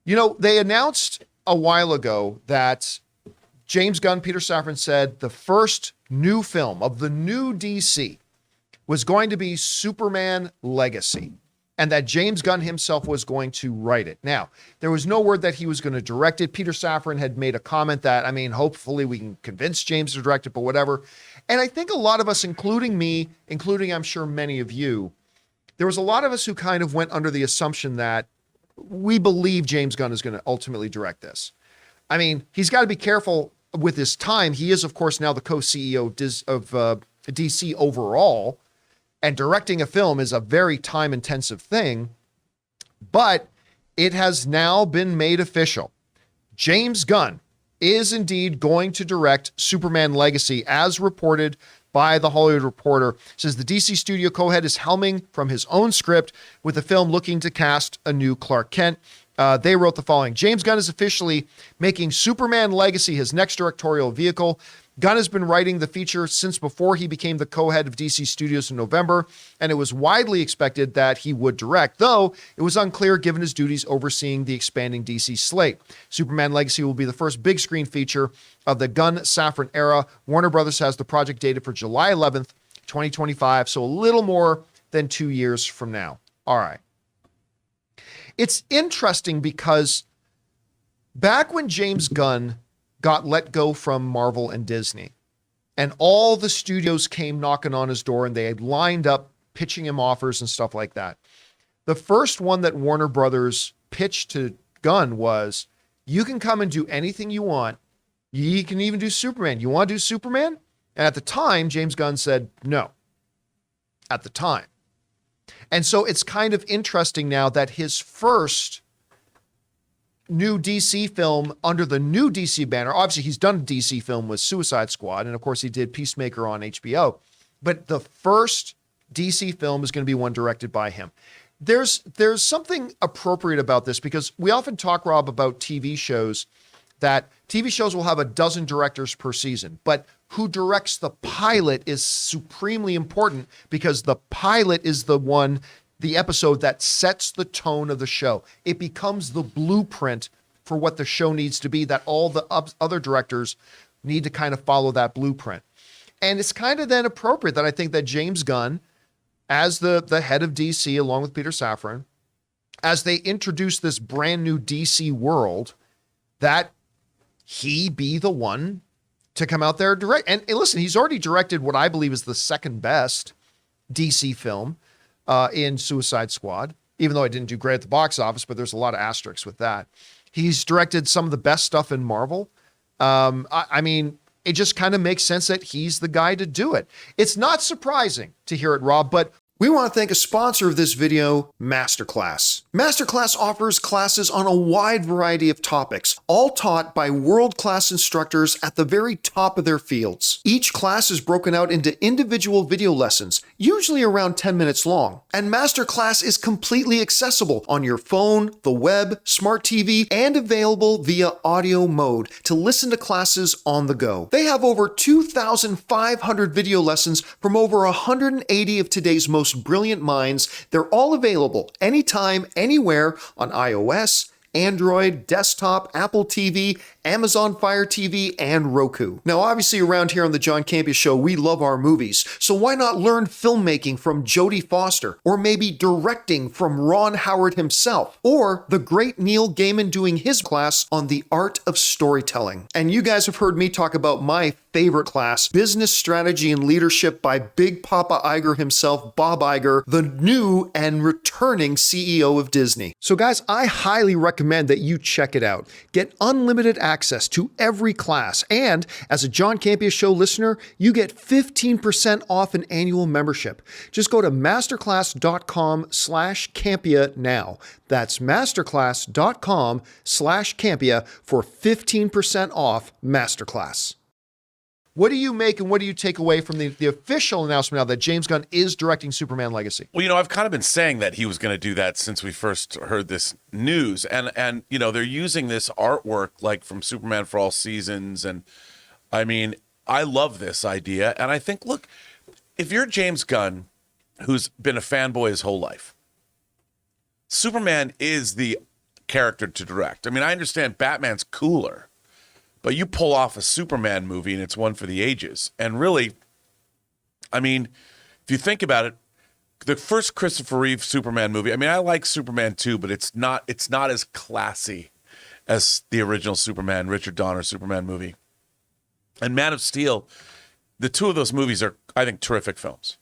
You know, they announced a while ago that James Gunn, Peter Safran said the first new film of the new DC was going to be Superman Legacy, and that James Gunn himself was going to write it. Now, there was no word that he was going to direct it. Peter Safran had made a comment that, I mean, hopefully we can convince James to direct it, but whatever. And I think a lot of us, including me, including I'm sure many of you, there was a lot of us who kind of went under the assumption that we believe James Gunn is going to ultimately direct this. I mean, he's got to be careful with his time. He is, of course, now the co-CEO of DC overall, and directing a film is a very time-intensive thing, but it has now been made official. James Gunn is indeed going to direct Superman Legacy, as reported by The Hollywood Reporter. It says the DC studio co-head is helming from his own script, with the film looking to cast a new Clark Kent. They wrote the following: James Gunn is officially making Superman Legacy his next directorial vehicle. Gunn has been writing the feature since before he became the co-head of DC Studios in November, and it was widely expected that he would direct, though it was unclear given his duties overseeing the expanding DC slate. Superman Legacy will be the first big screen feature of the Gunn-Safran era. Warner Brothers has the project dated for July 11th, 2025, so a little more than 2 years from now. All right. It's interesting because back when James Gunn got let go from Marvel and Disney, and all the studios came knocking on his door and they had lined up pitching him offers and stuff like that, the first one that Warner Brothers pitched to Gunn was, you can come and do anything you want. You can even do Superman. You want to do Superman? And at the time, James Gunn said no. At the time. And so it's kind of interesting now that his first new DC film under the new DC banner, obviously he's done a DC film with Suicide Squad, and of course he did Peacemaker on HBO, but the first DC film is going to be one directed by him. There's something appropriate about this, because we often talk, Rob, about TV shows, that TV shows will have a dozen directors per season, but who directs the pilot is supremely important, because the pilot is the episode that sets the tone of the show. It becomes the blueprint for what the show needs to be, that all the other directors need to kind of follow that blueprint. And it's kind of then appropriate that I think that James Gunn, as the head of DC, along with Peter Safran, as they introduce this brand new DC world, that he be the one to come out there and direct. And listen, he's already directed what I believe is the second best DC film, in Suicide Squad, even though it didn't do great at the box office, but there's a lot of asterisks with that. He's directed some of the best stuff in Marvel. I mean, it just kind of makes sense that he's the guy to do it. It's not surprising to hear it, Rob, but we want to thank a sponsor of this video, MasterClass. MasterClass offers classes on a wide variety of topics, all taught by world-class instructors at the very top of their fields. Each class is broken out into individual video lessons, usually around 10 minutes long. And MasterClass is completely accessible on your phone, the web, smart TV, and available via audio mode to listen to classes on the go. They have over 2,500 video lessons from over 180 of today's most brilliant minds. They're all available anytime, anywhere on iOS, Android, desktop, Apple TV, Amazon Fire TV, and Roku. Now, obviously around here on the John Campea Show, we love our movies, so why not learn filmmaking from Jodie Foster, or maybe directing from Ron Howard himself, or the great Neil Gaiman doing his class on the art of storytelling. And you guys have heard me talk about my favorite class, Business Strategy and Leadership by Big Papa Iger himself, Bob Iger, the new and returning CEO of Disney. So guys, I highly recommend that you check it out. Get unlimited access to every class, and as a John Campea Show listener, you get 15% off an annual membership. Just go to masterclass.com/Campea now. That's masterclass.com/Campea for 15% off Masterclass. What do you make and what do you take away from the official announcement now that James Gunn is directing Superman Legacy? Well, you know, I've kind of been saying that he was going to do that since we first heard this news. And you know, they're using this artwork like from Superman for All Seasons. And I mean, I love this idea. And I think, look, if you're James Gunn, who's been a fanboy his whole life, Superman is the character to direct. I mean, I understand Batman's cooler, but you pull off a Superman movie and it's one for the ages. And really, I mean, if you think about it, the first Christopher Reeve Superman movie, I mean, I like Superman 2, but it's not as classy as the original Superman, Richard Donner Superman movie. And Man of Steel, the two of those movies are, I think, terrific films.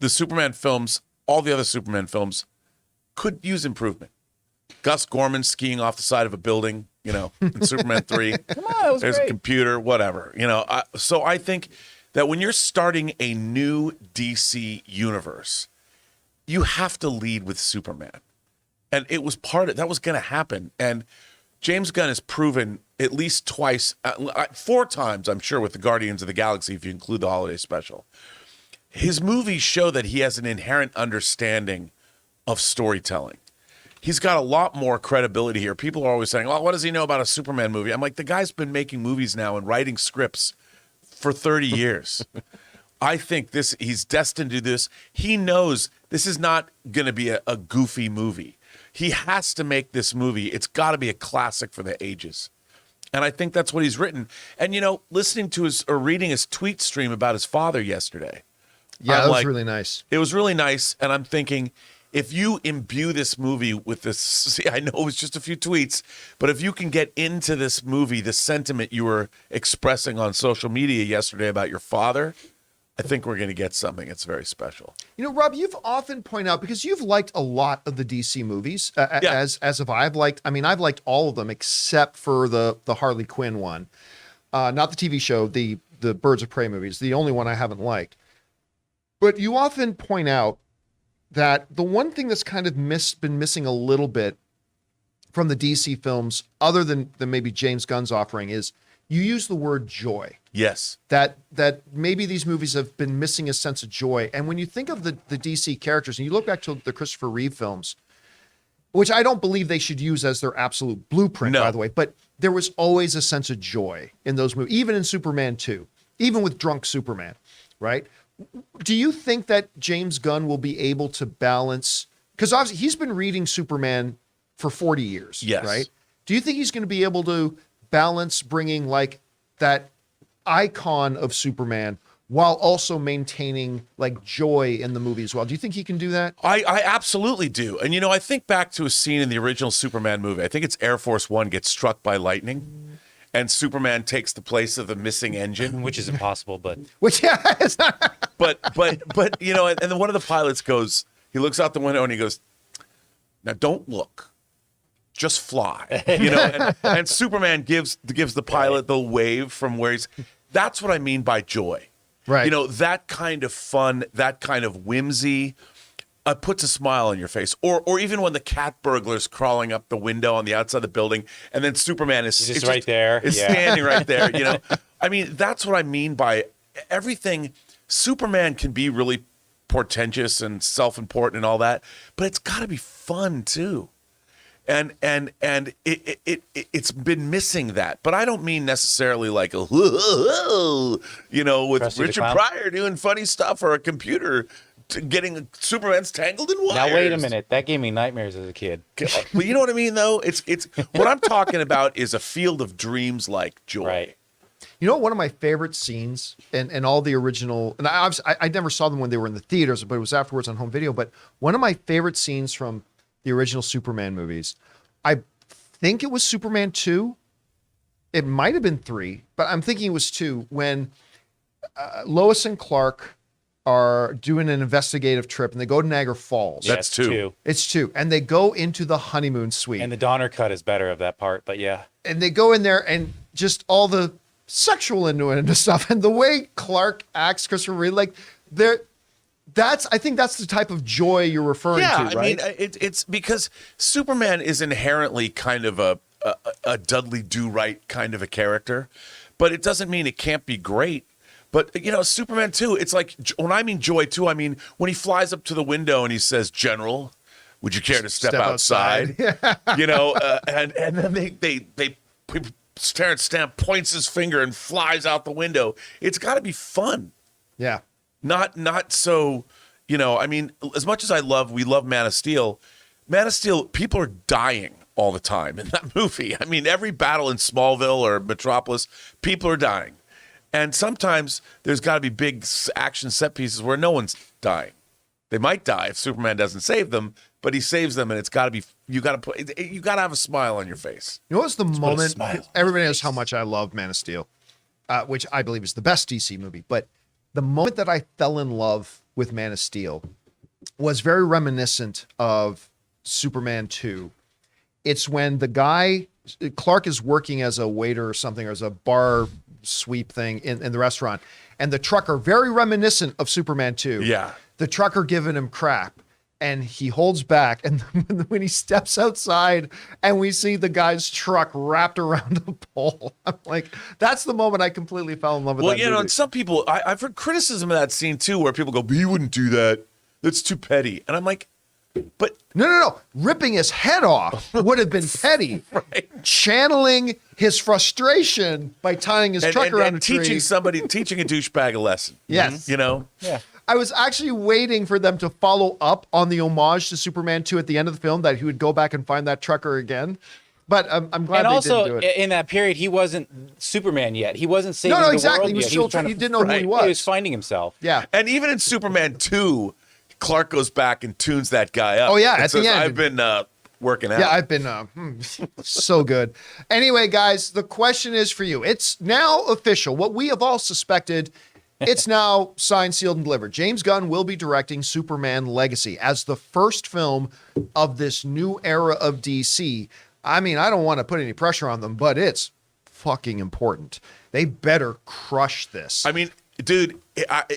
The Superman films, all the other Superman films, could use improvement. Gus Gorman skiing off the side of a building, in Superman 3. Come on, that was There's great. a computer, whatever. So I think that when you're starting a new DC universe, you have to lead with Superman. And it was that was going to happen. And James Gunn has proven at least twice, 4 times, I'm sure, with the Guardians of the Galaxy, if you include the holiday special. His movies show that he has an inherent understanding of storytelling. He's got a lot more credibility here. People are always saying, well, what does he know about a Superman movie? I'm like, the guy's been making movies now and writing scripts for 30 years. I think he's destined to do this. He knows this is not going to be a goofy movie. He has to make this movie. It's got to be a classic for the ages. And I think that's what he's written. And, listening to reading his tweet stream about his father yesterday. Yeah, that was really nice. It was really nice. And I'm thinking, if you imbue this movie with this, see, I know it was just a few tweets, but if you can get into this movie, the sentiment you were expressing on social media yesterday about your father, I think we're going to get something that's very special. Rob, you've often pointed out, because you've liked a lot of the DC movies, as have I. I've liked all of them except for the Harley Quinn one. Not the TV show, the Birds of Prey movies, the only one I haven't liked. But you often point out that the one thing that's kind of been missing a little bit from the DC films, other than maybe James Gunn's offering, is you use the word joy. Yes. That maybe these movies have been missing a sense of joy. And when you think of the DC characters, and you look back to the Christopher Reeve films, which I don't believe they should use as their absolute blueprint, by the way, but there was always a sense of joy in those movies, even in Superman 2, even with drunk Superman, right? Do you think that James Gunn will be able to balance, because obviously he's been reading Superman for 40 years, yes, right? Do you think he's going to be able to balance bringing like that icon of Superman while also maintaining like joy in the movie as well? Do you think he can do that? I absolutely do. And, I think back to a scene in the original Superman movie. I think it's Air Force One gets struck by lightning and Superman takes the place of the missing engine. Which is impossible, but... It's not... But, and then one of the pilots goes, he looks out the window and he goes, now don't look. Just fly, and Superman gives the pilot the wave from where he's. That's what I mean by joy, right? That kind of fun, that kind of whimsy, puts a smile on your face. Or even when the cat burglar's crawling up the window on the outside of the building, and then Superman is just right there, standing right there. I mean, that's what I mean by everything. Superman can be really portentous and self-important and all that, but it's got to be fun too. And it's been missing that, but I don't mean necessarily like with Richard Pryor doing funny stuff or a computer getting Superman's tangled in wires. Now wait a minute, that gave me nightmares as a kid. Well, you know what I mean, though. It's what I'm talking about is a field of dreams like joy. Right. One of my favorite scenes in all the original, and I never saw them when they were in the theaters, but it was afterwards on home video. But one of my favorite scenes from the original Superman movies, I think it was Superman 2. It might have been 3, but I'm thinking it was 2, when Lois and Clark are doing an investigative trip and they go to Niagara Falls. That's 2. It's 2. And they go into the honeymoon suite. And the Donner cut is better of that part, but yeah. And they go in there and just all the sexual innuendo and stuff. And the way Clark acts, Christopher Reeve, like I think that's the type of joy you're referring to, right? I mean, it's because Superman is inherently kind of a Dudley Do-Right kind of a character, but it doesn't mean it can't be great. But, Superman 2, it's like, when I mean joy too, I mean when he flies up to the window and he says, "General, would you care to step outside?" And then they Terrence Stamp points his finger and flies out the window. It's got to be fun. Yeah. Not so, I mean, as much as we love Man of Steel, Man of Steel, people are dying all the time in that movie. I mean, every battle in Smallville or Metropolis, people are dying. And sometimes there's got to be big action set pieces where no one's dying. They might die if Superman doesn't save them, but he saves them, and it's got to be, you got to have a smile on your face. You know what's the moment? smile Everybody knows how much I love Man of Steel, which I believe is the best DC movie. But the moment that I fell in love with Man of Steel was very reminiscent of Superman 2. It's when the guy, Clark, is working as a waiter or something, or as a bar sweep thing in the restaurant, and the trucker, very reminiscent of Superman 2. Yeah. The trucker giving him crap, and he holds back, and when he steps outside and we see the guy's truck wrapped around the pole, I'm like, that's the moment I completely fell in love with that Well, movie. and some people, I've heard criticism of that scene too, where people go, he wouldn't do that. That's too petty. And I'm like, but No. Ripping his head off would have been petty. Right. Channeling his frustration by tying his truck around a tree. teaching a douchebag a lesson. Yes. You know? Yeah. I was actually waiting for them to follow up on the homage to Superman 2 at the end of the film, that he would go back and find that trucker again. But I'm glad And they also, didn't do it. in that period, he wasn't Superman yet. He wasn't saving the exactly. world He was yet. still trying he to, didn't know who he Right. was. he was finding himself. Yeah. And even in Superman 2, Clark goes back and tunes that guy up. Oh, yeah, And at the says, end. I've been working out. Yeah, I've been so good. Anyway, guys, the question is for you. It's now official. What we have all suspected, it's now signed, sealed, and delivered. James Gunn will be directing Superman Legacy as the first film of this new era of DC. I mean, I don't want to put any pressure on them, but it's fucking important. They better crush this. I mean, dude,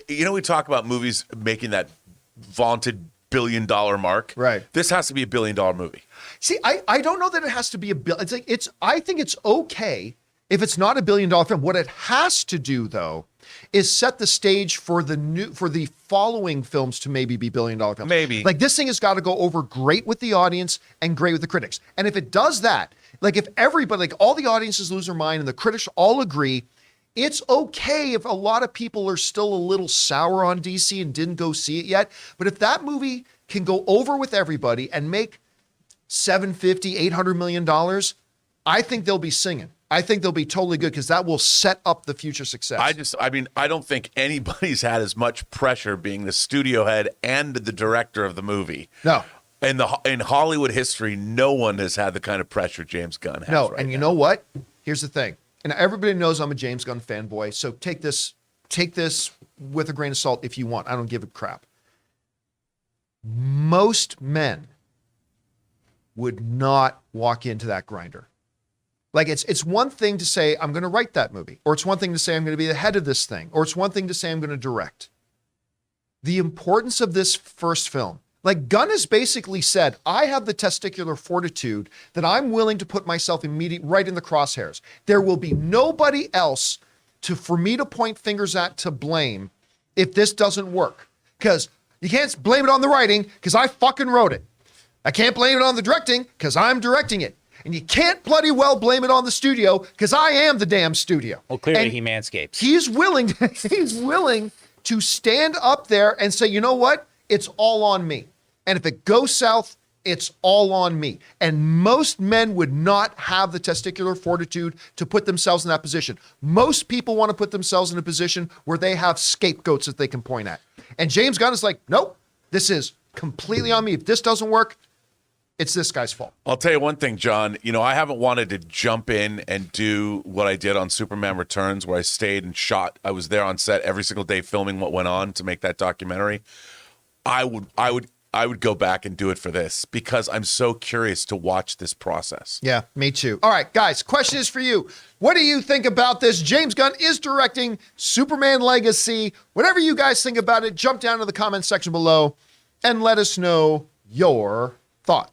we talk about movies making that vaunted $1 billion mark. Right. This has to be $1 billion movie. See, I don't know that it has to be a bill. It's like I think it's okay if it's not $1 billion film. What it has to do, though, is set the stage for the following films to maybe be $1 billion films. Maybe. Like, this thing has got to go over great with the audience and great with the critics. And if it does that, like, if everybody, like all the audiences lose their mind and the critics all agree, it's okay if a lot of people are still a little sour on DC and didn't go see it yet. But if that movie can go over with everybody and make $750, $800 million, I think they'll be singing. I think they'll be totally good, because that will set up the future success. I don't think anybody's had as much pressure being the studio head and the director of the movie. No. In Hollywood history, no one has had the kind of pressure James Gunn has. No, right and you now. know what? Here's the thing. And everybody knows I'm a James Gunn fanboy, so take this with a grain of salt if you want. I don't give a crap. Most men would not walk into that grinder. Like, it's one thing to say, I'm going to write that movie, or it's one thing to say, I'm going to be the head of this thing, or it's one thing to say, I'm going to direct. The importance of this first film, like, Gunn has basically said, I have the testicular fortitude that I'm willing to put myself right in the crosshairs. There will be nobody else for me to point fingers at to blame if this doesn't work. Because you can't blame it on the writing, because I fucking wrote it. I can't blame it on the directing, because I'm directing it. And you can't bloody well blame it on the studio, because I am the damn studio. Well, clearly And he manscapes. he's willing to stand up there and say, you know what? It's all on me. And if it goes south, it's all on me. And most men would not have the testicular fortitude to put themselves in that position. Most people want to put themselves in a position where they have scapegoats that they can point at. And James Gunn is like, nope, this is completely on me. If this doesn't work, it's this guy's fault. I'll tell you one thing, John. I haven't wanted to jump in and do what I did on Superman Returns, where I stayed and shot. I was there on set every single day filming what went on to make that documentary. I would go back and do it for this, because I'm so curious to watch this process. Yeah, me too. All right, guys, question is for you. What do you think about this? James Gunn is directing Superman Legacy. Whatever you guys think about it, jump down to the comment section below and let us know your thoughts.